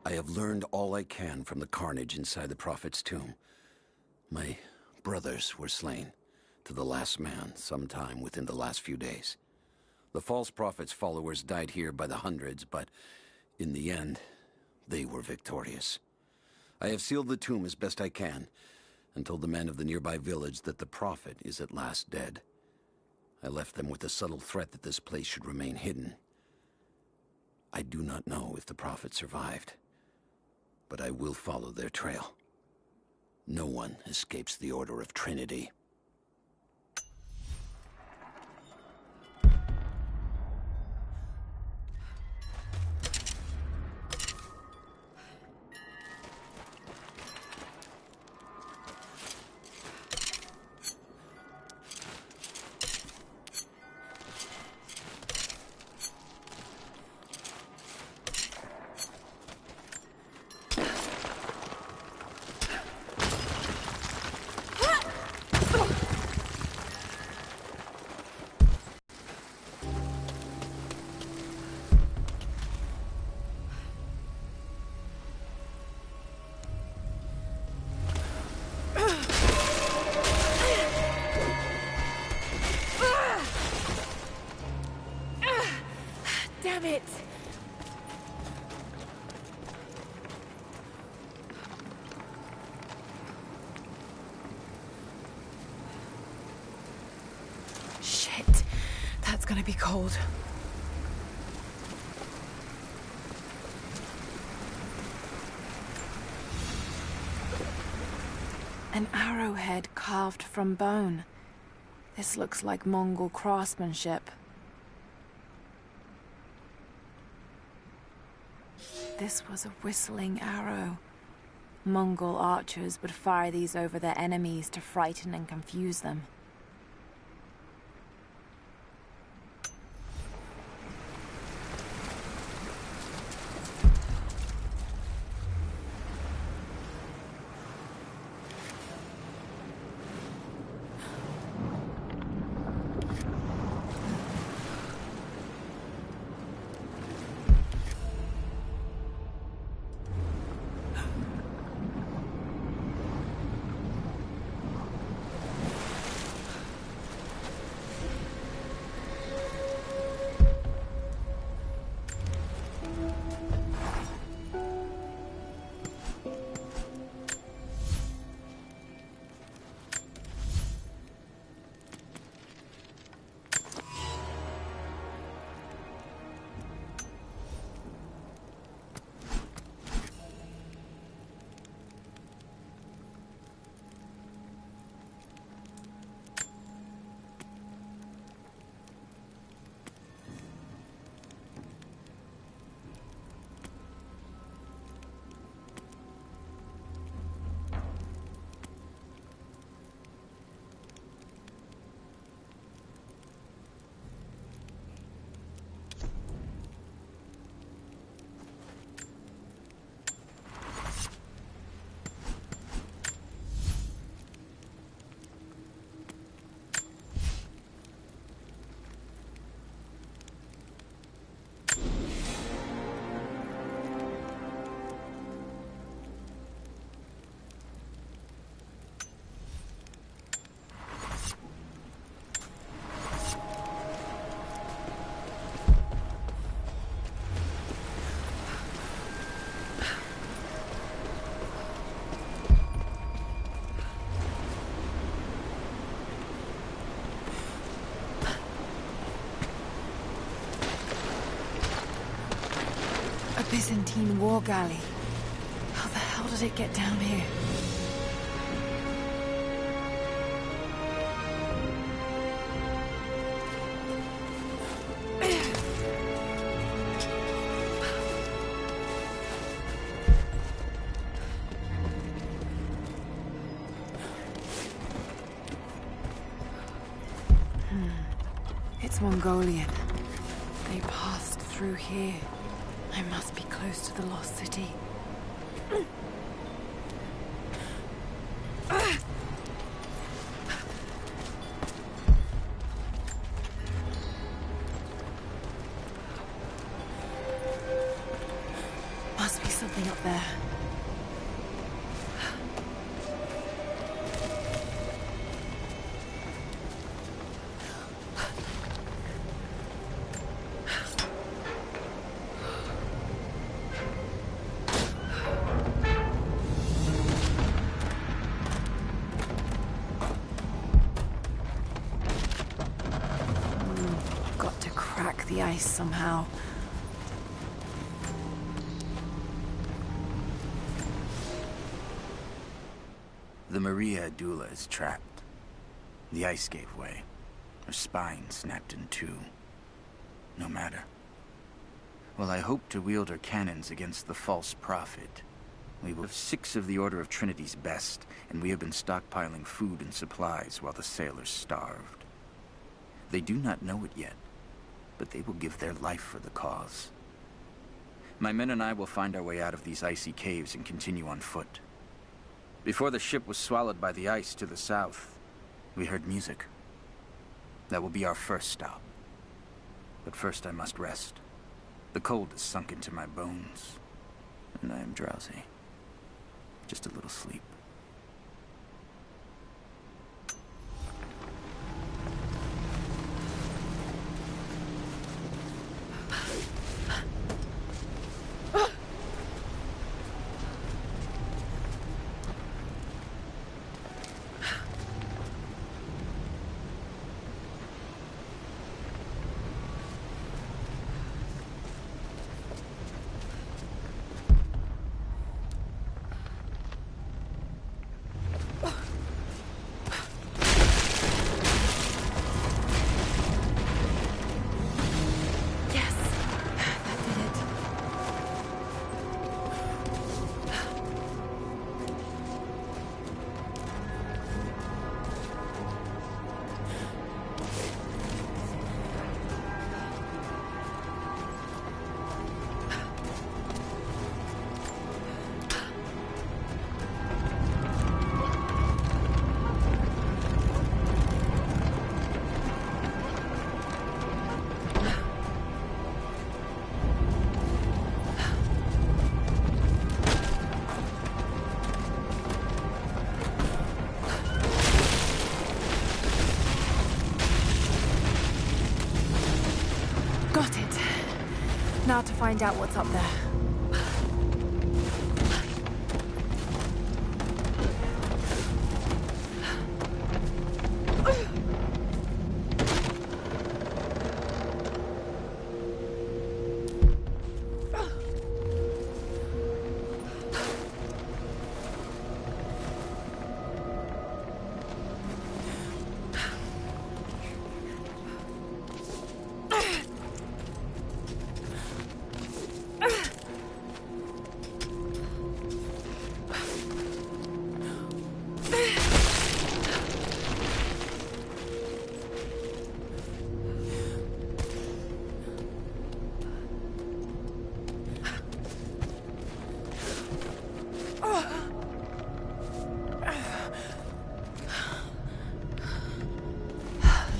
I have learned all I can from the carnage inside the Prophet's tomb. My brothers were slain, to the last man, sometime within the last few days. The false Prophet's followers died here by the hundreds, but in the end, they were victorious. I have sealed the tomb as best I can, and told the men of the nearby village that the Prophet is at last dead. I left them with the subtle threat that this place should remain hidden. I do not know if the Prophet survived, but I will follow their trail. No one escapes the Order of Trinity. Damn it! Shit. That's gonna be cold. An arrowhead carved from bone. This looks like Mongol craftsmanship. This was a whistling arrow. Mongol archers would fire these over their enemies to frighten and confuse them. Byzantine war galley. How the hell did it get down here? It's Mongolian. They passed through here. I must be close to the lost city. Must be something up there. there. Got to crack the ice somehow. The Maria Adula is trapped. The ice gave way. Her spine snapped in two. No matter. While I hope to wield her cannons against the false prophet, we will have 6 of the Order of Trinity's best, and we have been stockpiling food and supplies while the sailors starved. They do not know it yet, but they will give their life for the cause. My men and I will find our way out of these icy caves and continue on foot. Before the ship was swallowed by the ice to the south, we heard music. That will be our first stop. But first I must rest. The cold has sunk into my bones, and I am drowsy. Just a little sleep. Now to find out what's up there.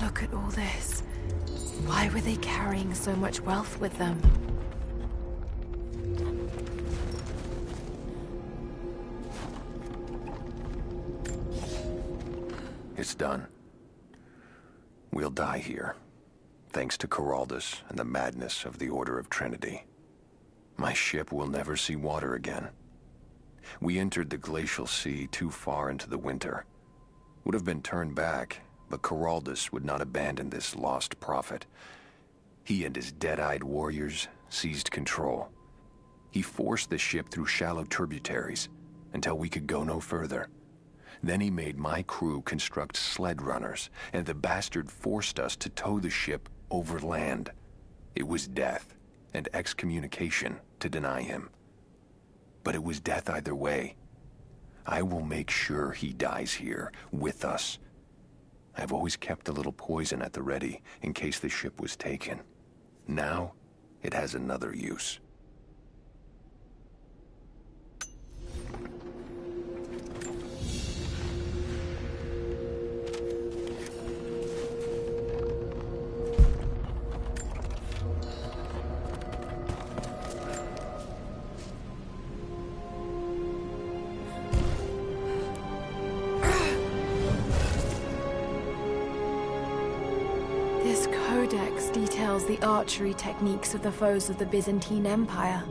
Look at all this. Why were they carrying so much wealth with them? It's done. We'll die here, thanks to Geraldus and the madness of the Order of Trinity. My ship will never see water again. We entered the glacial sea too far into the winter. Would have been turned back, but Geraldus would not abandon this lost prophet. He and his dead-eyed warriors seized control. He forced the ship through shallow tributaries until we could go no further. Then he made my crew construct sled runners, and the bastard forced us to tow the ship over land. It was death and excommunication to deny him. But it was death either way. I will make sure he dies here, with us. I've always kept a little poison at the ready in case the ship was taken. Now, it has another use. This codex details the archery techniques of the foes of the Byzantine Empire.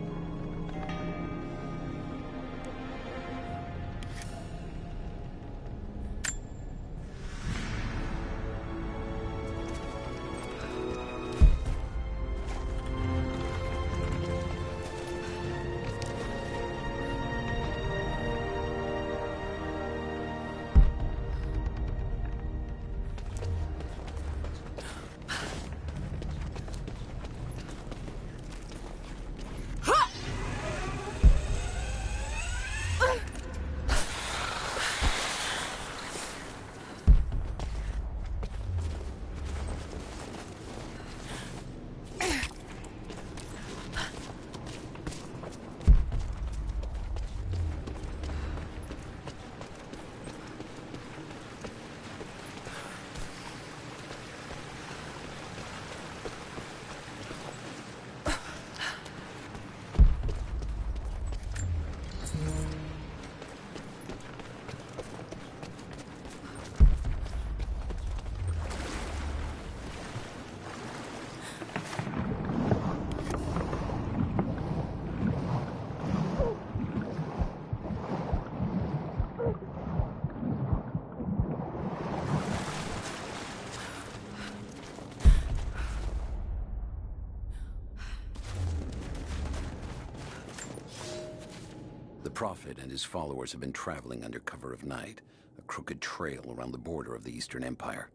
The Prophet and his followers have been traveling under cover of night, a crooked trail around the border of the Eastern Empire.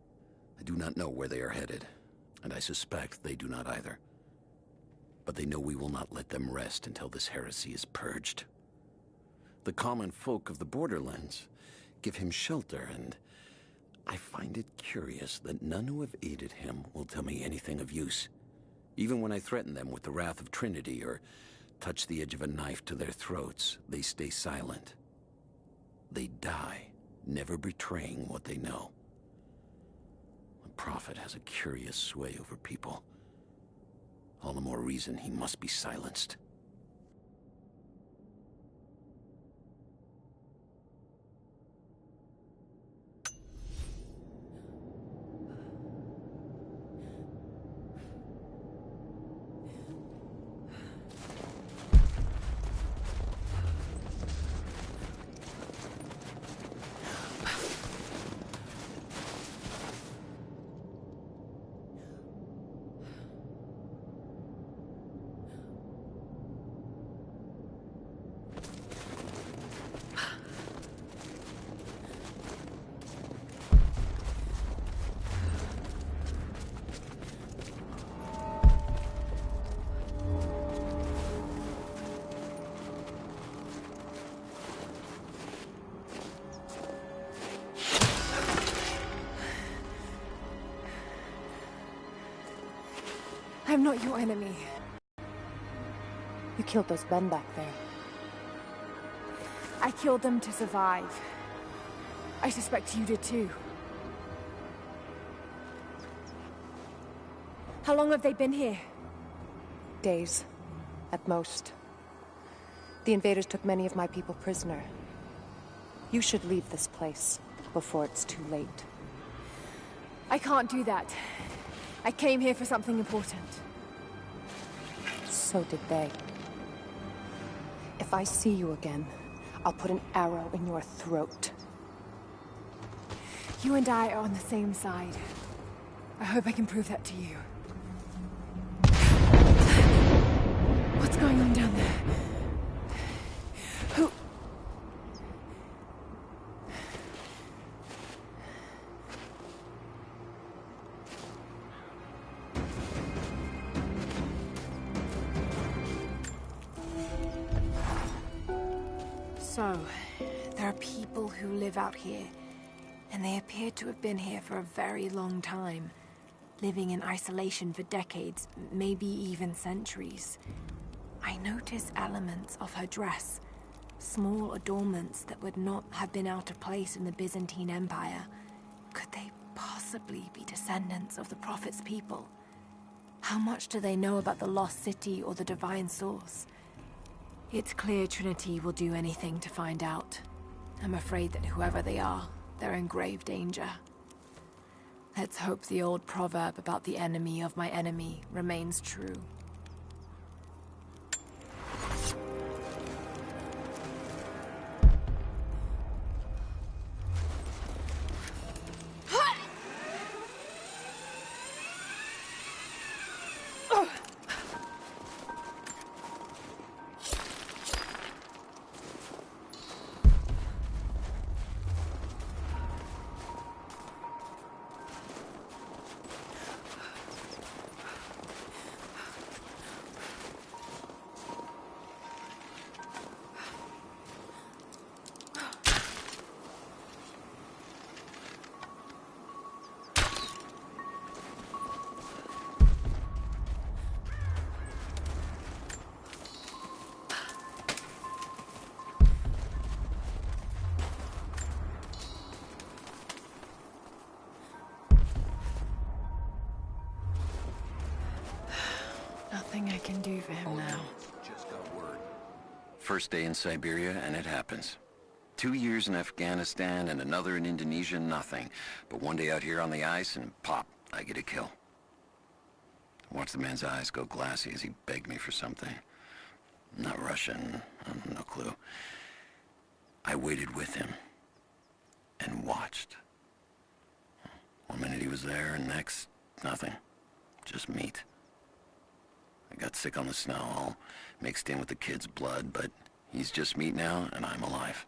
I do not know where they are headed, and I suspect they do not either. But they know we will not let them rest until this heresy is purged. The common folk of the borderlands give him shelter, and I find it curious that none who have aided him will tell me anything of use. Even when I threaten them with the wrath of Trinity or touch the edge of a knife to their throats, they stay silent. They die, never betraying what they know. The Prophet has a curious sway over people. All the more reason he must be silenced. I'm not your enemy. You killed those men back there. I killed them to survive. I suspect you did too. How long have they been here? Days, at most. The invaders took many of my people prisoner. You should leave this place before it's too late. I can't do that. I came here for something important. So did they. If I see you again, I'll put an arrow in your throat. You and I are on the same side. I hope I can prove that to you. What's going on down there? Who... So, there are people who live out here, and they appear to have been here for a very long time, living in isolation for decades, maybe even centuries. I notice elements of her dress, small adornments that would not have been out of place in the Byzantine Empire. Could they possibly be descendants of the Prophet's people? How much do they know about the lost city or the divine source? It's clear Trinity will do anything to find out. I'm afraid that whoever they are, they're in grave danger. Let's hope the old proverb about the enemy of my enemy remains true. Nothing I can do for him now. Just got word. First day in Siberia, and it happens. 2 years in Afghanistan and another in Indonesia, nothing. But one day out here on the ice, and pop, I get a kill. Watch the man's eyes go glassy as he begged me for something. Not Russian, no clue. I waited with him and watched. One minute he was there, and next, nothing. Just meat. I got sick on the snow, all mixed in with the kid's blood, but he's just meat now, and I'm alive.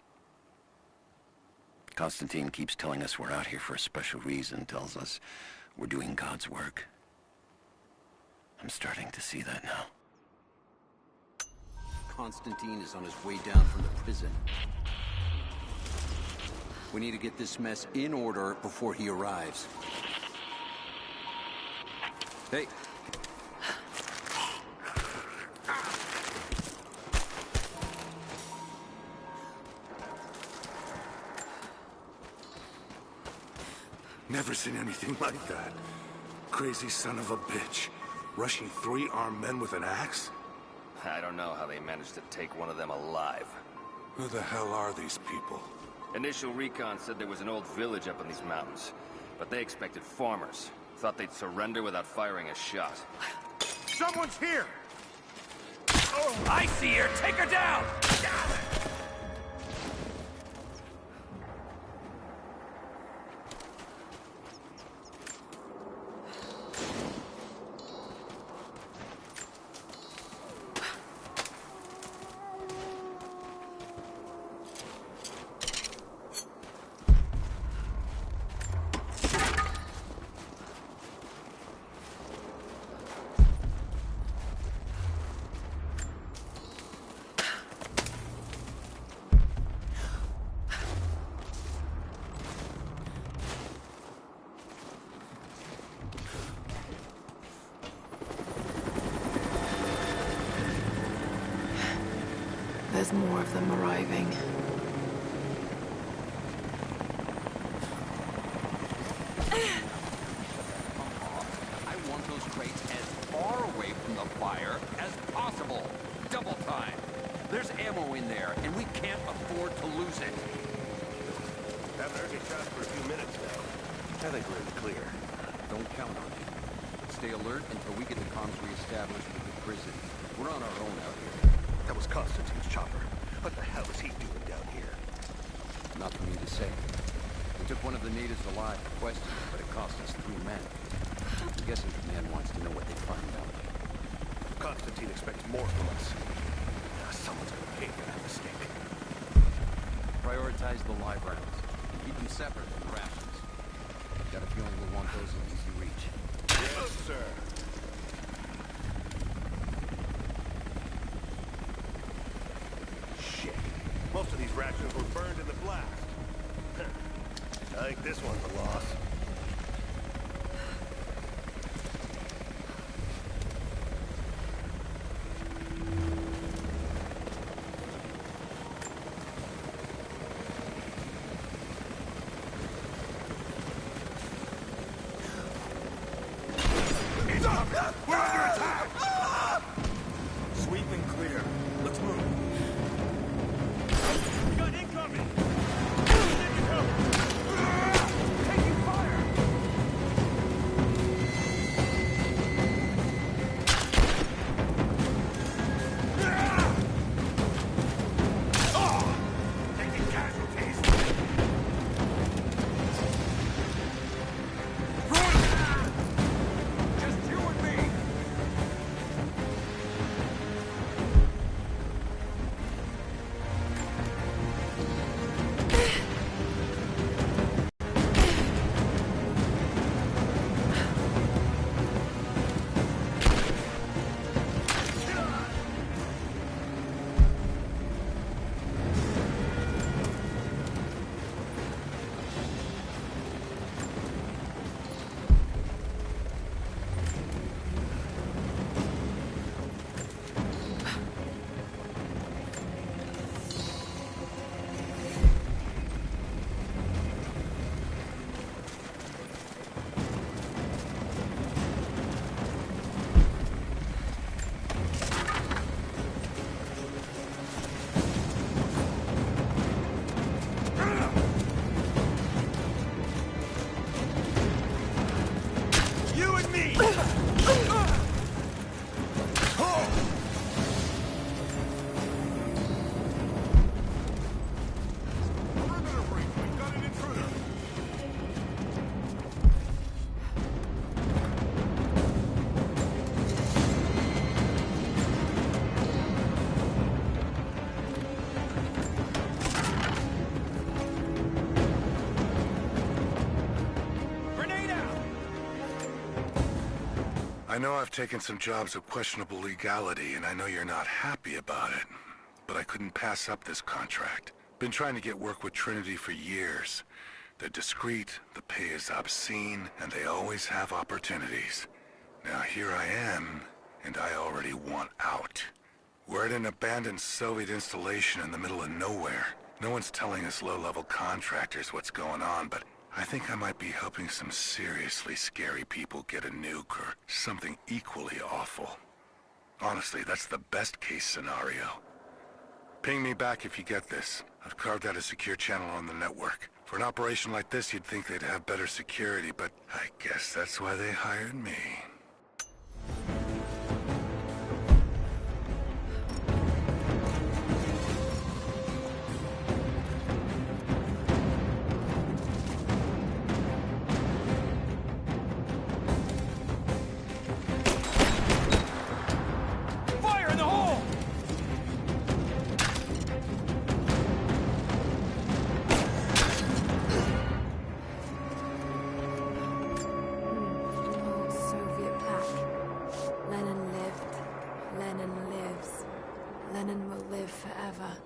Constantine keeps telling us we're out here for a special reason, tells us we're doing God's work. I'm starting to see that now. Constantine is on his way down from the prison. We need to get this mess in order before he arrives. Hey. Never seen anything like that. Crazy son of a bitch. Rushing 3 armed men with an axe? I don't know how they managed to take one of them alive. Who the hell are these people? Initial recon said there was an old village up in these mountains, but they expected farmers. Thought they'd surrender without firing a shot. Someone's here! Oh, I see her! Take her down! There's more of them arriving. I want those crates as far away from the fire as possible. Double time. There's ammo in there, and we can't afford to lose it. Haven't heard your shots for a few minutes now. I think we're in the clear. Don't count on it. Stay alert until we get the comms reestablished with the prison. We're on our own out here. That was Constantine's chopper. What the hell is he doing down here? Not for me to say. We took one of the natives alive for questioning, but it cost us 3 men. I'm guessing the man wants to know what they find out. Constantine expects more from us. Someone's gonna pay for that mistake. Prioritize the live rounds. Keep them separate from the rations. Got a feeling we'll want those in easy reach. Yes, sir. Shit. Most of these rations were burned in the blast. I think this one's a loss. We're under attack! Sweep and clear. Let's move. We got incoming! Taking fire! me! I know I've taken some jobs of questionable legality, and I know you're not happy about it. But I couldn't pass up this contract. Been trying to get work with Trinity for years. They're discreet, the pay is obscene, and they always have opportunities. Now here I am, and I already want out. We're at an abandoned Soviet installation in the middle of nowhere. No one's telling us low-level contractors what's going on, but I think I might be helping some seriously scary people get a nuke or something equally awful. Honestly, that's the best-case scenario. Ping me back if you get this. I've carved out a secure channel on the network. For an operation like this, you'd think they'd have better security, but I guess that's why they hired me. Forever.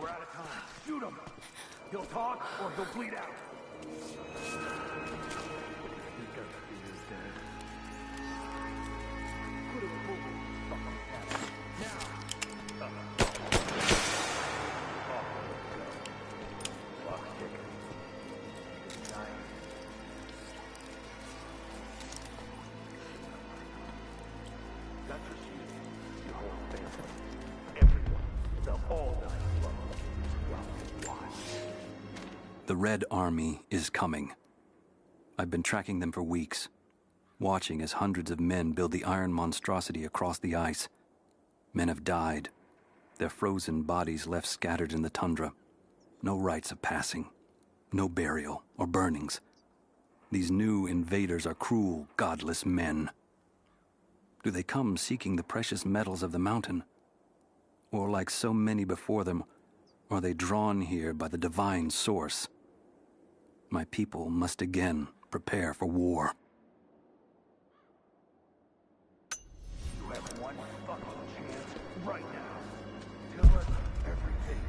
We're out of time. Shoot him! He'll talk or he'll bleed out. He's got to be his dad. Put him in fucking cabin. Now! Clock's ticking. Nice. Not just you. Your whole family. Everyone. They'll all die. The Red Army is coming. I've been tracking them for weeks, watching as hundreds of men build the iron monstrosity across the ice. Men have died, their frozen bodies left scattered in the tundra. No rites of passing, no burial or burnings. These new invaders are cruel, godless men. Do they come seeking the precious metals of the mountain? Or, like so many before them, are they drawn here by the divine source? My people must again prepare for war. You have one fucking chance right now. Tell us everything.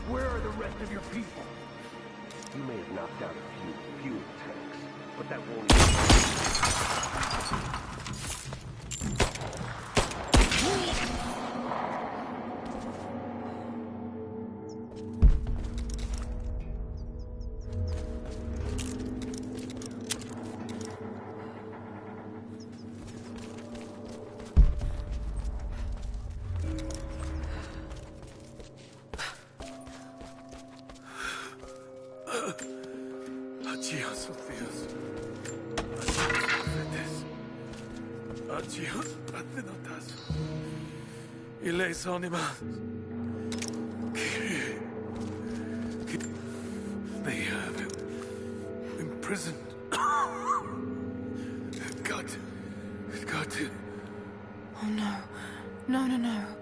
Where are the rest of your people? You may have knocked out a few fuel tanks, but that won't Adios, Orpheus. Adios, Prophetes. Adios, Athenotas. Y les animas. They have him imprisoned. Got to. Oh no. No, no, no.